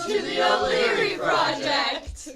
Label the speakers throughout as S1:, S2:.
S1: to the O'Leary Project!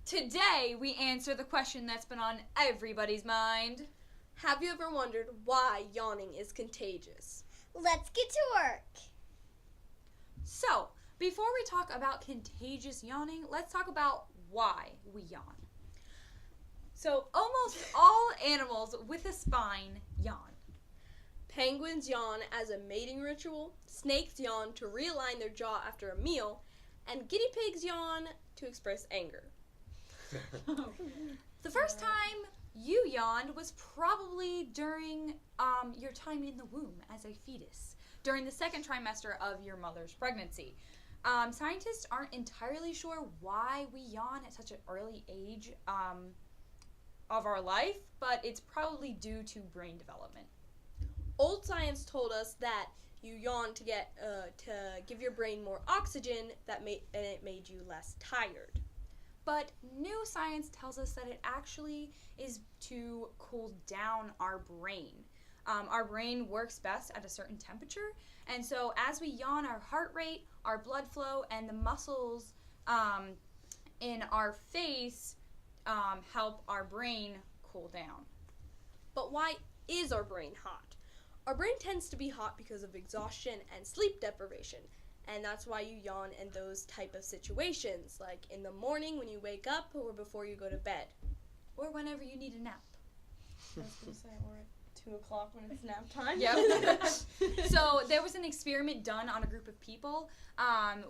S2: Today, we answer the question that's been on everybody's mind.
S3: Have you ever wondered why yawning is contagious?
S4: Let's get to work.
S2: So, before we talk about contagious yawning, let's talk about why we yawn. So, almost all animals with a spine yawn.
S3: Penguins yawn as a mating ritual, snakes yawn to realign their jaw after a meal, and guinea pigs yawn to express anger.
S2: The first time you yawned was probably during your time in the womb as a fetus, during the second trimester of your mother's pregnancy. Scientists aren't entirely sure why we yawn at such an early age of our life, but it's probably due to brain development.
S3: Old science told us that you yawn to give your brain more oxygen, and it made you less tired.
S2: But new science tells us that it actually is to cool down our brain. Our brain works best at a certain temperature, and so as we yawn, our heart rate, our blood flow, and the muscles in our face help our brain cool down.
S3: But why is our brain hot? Our brain tends to be hot because of exhaustion and sleep deprivation. And that's why you yawn in those type of situations, like in the morning when you wake up or before you go to bed.
S2: Or whenever you need a nap.
S3: I was going to say, or at 2 o'clock when it's nap time.
S2: Yep. So there was an experiment done on a group of people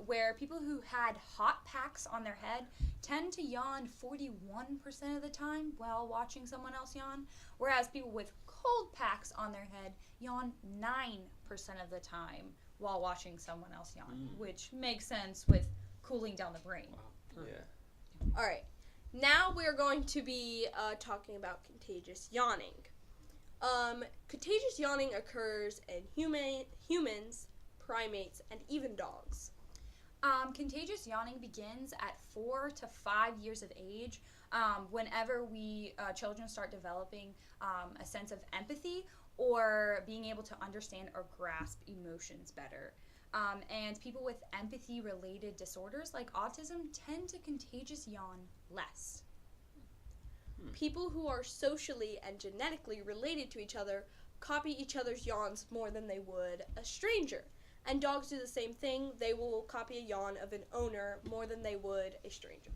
S2: where people who had hot packs on their head tend to yawn 41% of the time while watching someone else yawn, whereas people with cold packs on their head yawn 9% of the time while watching someone else yawn, which makes sense with cooling down the brain.
S5: Wow. Yeah.
S3: All right. Now we're going to be talking about contagious yawning. Contagious yawning occurs in humans, primates, and even dogs.
S2: Contagious yawning begins at 4 to 5 years of age, whenever children start developing a sense of empathy or being able to understand or grasp emotions better. And people with empathy-related disorders like autism tend to contagious yawn less.
S3: People who are socially and genetically related to each other copy each other's yawns more than they would a stranger. And dogs do the same thing. They will copy a yawn of an owner more than they would a stranger.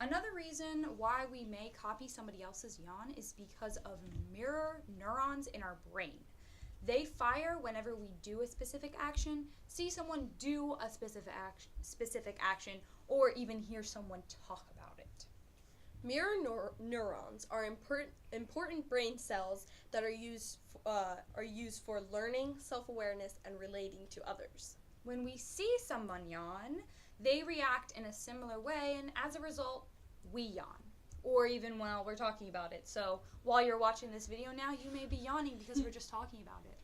S2: Another reason why we may copy somebody else's yawn is because of mirror neurons in our brain. They fire whenever we do a specific action, see someone do a specific action, or even hear someone talk about it.
S3: Mirror neurons are important brain cells that are used for learning, self-awareness, and relating to others.
S2: When we see someone yawn, they react in a similar way, and as a result, we yawn. Or even while we're talking about it. So while you're watching this video now, you may be yawning because we're just talking about it.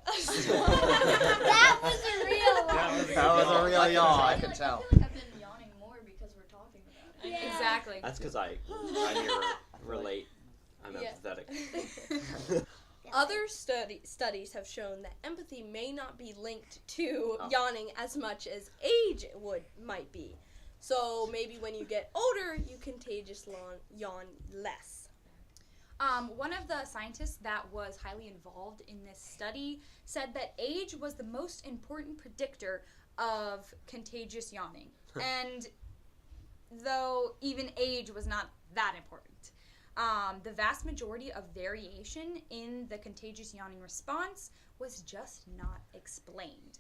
S4: That was a real one.
S5: That was a real yawn.
S6: I could tell.
S1: I feel like I've been yawning more because we're talking about it.
S4: Yeah.
S2: Exactly.
S5: That's because I relate. I'm empathetic.
S3: Other studies have shown that empathy may not be linked to yawning as much as age might be. So maybe when you get older, you contagiously yawn less.
S2: One of the scientists that was highly involved in this study said that age was the most important predictor of contagious yawning. And though even age was not that important, the vast majority of variation in the contagious yawning response was just not explained.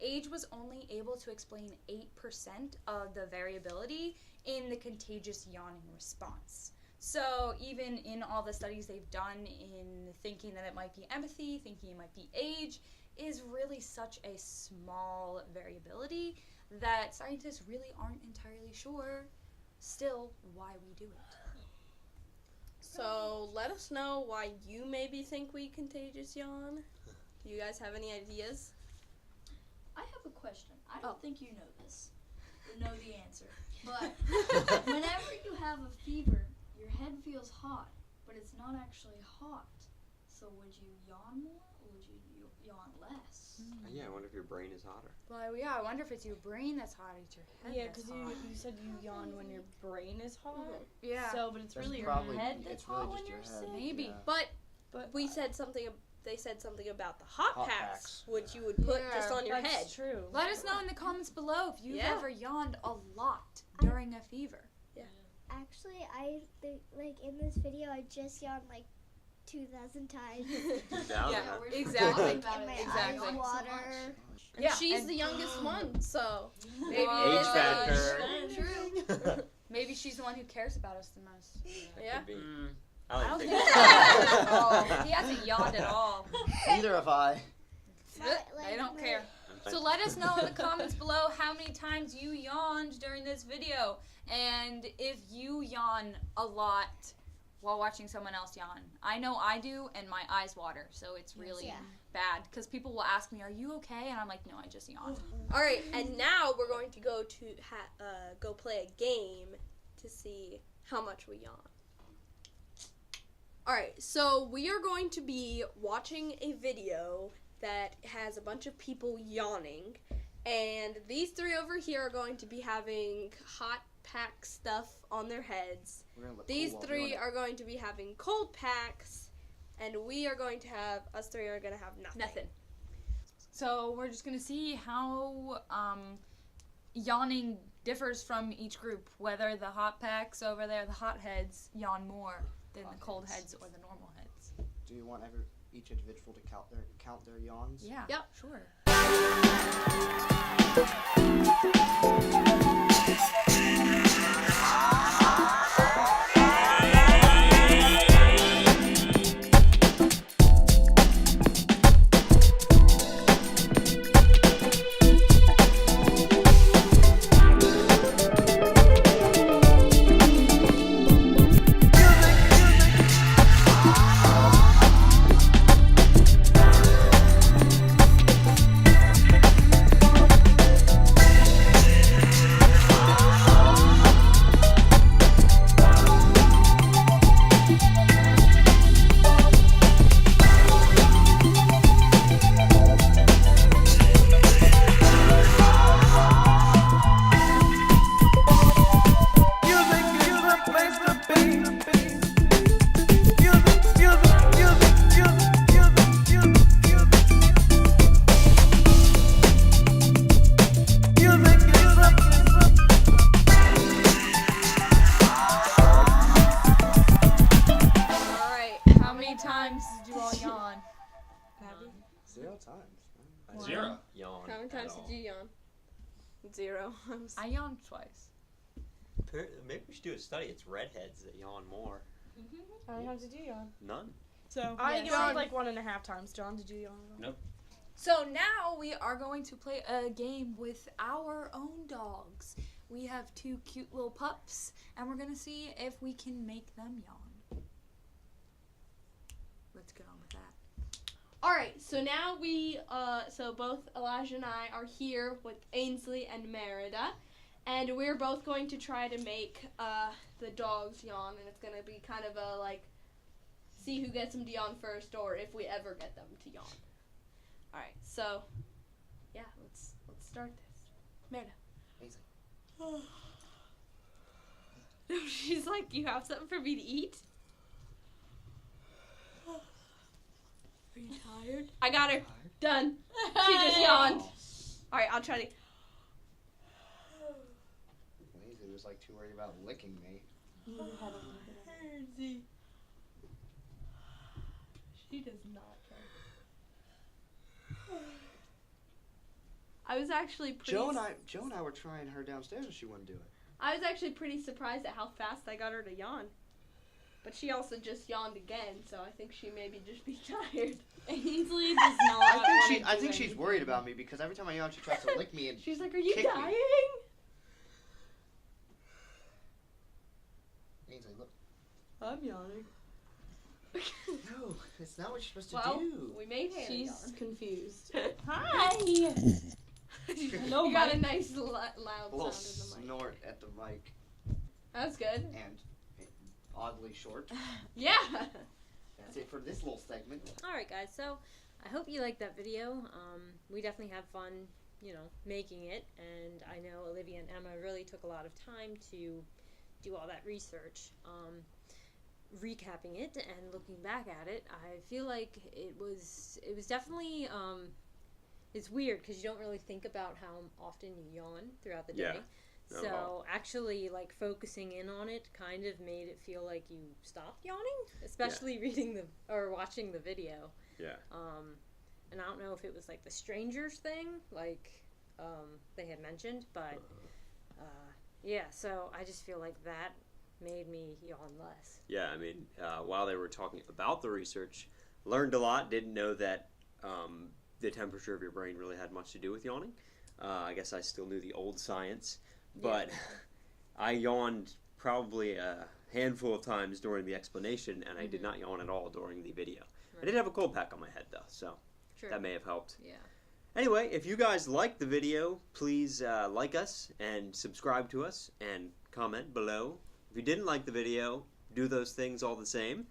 S2: Age was only able to explain 8% of the variability in the contagious yawning response. So even in all the studies they've done in thinking that it might be empathy, thinking it might be age, is really such a small variability that scientists really aren't entirely sure still why we do it.
S3: So let us know why you maybe think we contagious yawn. Do you guys have any ideas?
S1: I have a question. I
S3: Oh.
S1: don't think you know this. Or know the answer. But whenever you have a fever, your head feels hot, but it's not actually hot. So would you yawn more or would you yawn less?
S5: Yeah, I wonder if your brain is hotter.
S2: Well, yeah, I wonder if it's your brain that's hot, it's your head
S6: Yeah,
S2: that's
S6: because
S2: hot.
S6: you said you yawn when your brain is hot.
S2: Yeah.
S6: So, but it's
S7: That's
S6: really your
S7: probably-
S6: head
S7: it's
S6: that's
S7: really
S6: hot when
S7: just
S6: you're
S7: your head.
S6: sick.
S2: Maybe.
S7: Yeah.
S3: But
S6: But
S3: we said something. They said something about the hot,
S7: Hot
S3: packs,
S7: packs.
S3: which you would put just on your
S6: that's
S3: head.
S6: true.
S2: Let us know in the comments below if you've
S3: Yeah.
S2: ever yawned a lot during a fever.
S4: Actually, I think, like, in this video, I just yawned, like, 2,000 times.
S5: Down
S2: Yeah,
S5: there.
S1: we're
S2: exactly.
S1: talking about
S4: And my
S1: it.
S2: Exactly.
S4: eyes
S1: So
S4: water.
S3: And
S2: Yeah,
S3: she's
S2: and-
S3: the youngest one, so maybe
S2: Age
S3: it is
S5: factor.
S3: age.
S1: True.
S2: Maybe she's the one who cares about us the most.
S3: Yeah.
S5: Could be.
S2: I
S5: I
S2: don't
S5: don't
S2: think
S5: think
S2: so. Oh, he hasn't yawned at all.
S7: Neither have I.
S2: They don't care. So let us know in the comments below how many times you yawned during this video. And if you yawn a lot while watching someone else yawn. I know I do, and my eyes water, so it's really
S4: Yeah.
S2: bad. Because people will ask me, are you okay? And I'm like, no, I just yawned.
S3: All right, and now we're going to go to go play a game to see how much we yawn. All right, so we are going to be watching a video that has a bunch of people yawning, and these three over here are going to be having hot pack stuff on their heads.
S7: We're gonna look
S3: These
S7: cool while
S3: three
S7: doing it.
S3: are going to be having cold packs, and we are going to have, us three are going to have nothing.
S2: Nothing. So we're just going to see how yawning differs from each group, whether the hot packs over there, the hot heads, yawn more than the cold heads or the normal heads.
S7: Do you want each individual to count their yawns?
S2: Yeah.
S3: Yep.
S2: Sure.
S3: All right.
S2: How many times did you all yawn?
S7: 0 times.
S5: Zero. Yawn.
S3: How many
S5: at
S3: times
S5: all.
S3: did you yawn? 0.
S2: I yawned twice.
S5: Maybe we should do a study. It's redheads that yawn more.
S6: How many times did you yawn?
S5: None.
S6: So I
S2: Yes.
S6: yawned like 1.5 times. John, did you yawn?
S5: Nope.
S2: So now we are going to play a game with our own dogs. We have 2 cute little pups, and we're gonna see if we can make them yawn. Let's get on with that.
S3: All right. So now so both Elijah and I are here with Ainsley and Merida, and we're both going to try to make the dogs yawn, and it's gonna be kind of a see who gets them to yawn first, or if we ever get them to yawn. All right. So, yeah, let's start this. Merida.
S7: Ainsley.
S3: She's like, you have something for me to eat? Are you tired? I got her. Done. She just yawned. All right, I'll try to.
S7: Ainsley was like too worried about licking me.
S3: She does not care. I was actually pretty.
S7: Joe and I were trying her downstairs and she wouldn't do it.
S3: I was actually pretty surprised at how fast I got her to yawn. But she also just yawned again, so I think she maybe just be tired.
S6: Ainsley does not.
S7: I think she's worried about me because every time I yawn she tries to lick me and
S3: She's like, "Are you
S7: Kick me.
S3: dying?"
S7: Ainsley, look.
S6: I'm yawning.
S7: No, it's not what you're supposed to
S3: Well,
S7: do.
S3: we made Hannah
S6: She's
S3: yawn.
S6: confused. Hi. Hello,
S3: You got
S6: Mike.
S3: a nice loud
S7: A little
S3: sound in the mic.
S7: snort at the mic
S3: That's good.
S7: and oddly short.
S3: Yeah.
S7: That's it for this little segment.
S8: Alright guys, so I hope you liked that video. We definitely had fun, making it, and I know Olivia and Emma really took a lot of time to do all that research. Recapping it and looking back at it, I feel like it was definitely, it's weird because you don't really think about how often you yawn throughout the day.
S9: Yeah. Not at
S8: So
S9: all.
S8: actually, like, focusing in on it kind of made it feel like you stopped yawning, especially reading or watching the video.
S9: Yeah.
S8: And I don't know if it was like the strangers thing, like they had mentioned, but yeah. So I just feel like that made me yawn less.
S9: Yeah, I mean, while they were talking about the research, learned a lot. Didn't know that the temperature of your brain really had much to do with yawning. I guess I still knew the old science, but I yawned probably a handful of times during the explanation, and I did not yawn at all during the video. I did have a cold pack on my head, though, so that may have helped.
S8: Yeah.
S9: Anyway, if you guys liked the video, please like us and subscribe to us and comment below. If you didn't like the video, do those things all the same.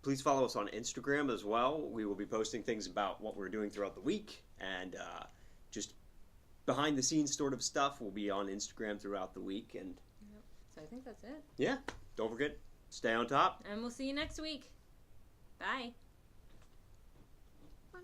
S9: Please follow us on Instagram as well. We will be posting things about what we're doing throughout the week, and just behind the scenes sort of stuff will be on Instagram throughout the week. And
S8: So I think that's it.
S9: yeah, don't forget, stay on top.
S8: And we'll see you next week. Bye.
S4: Bye.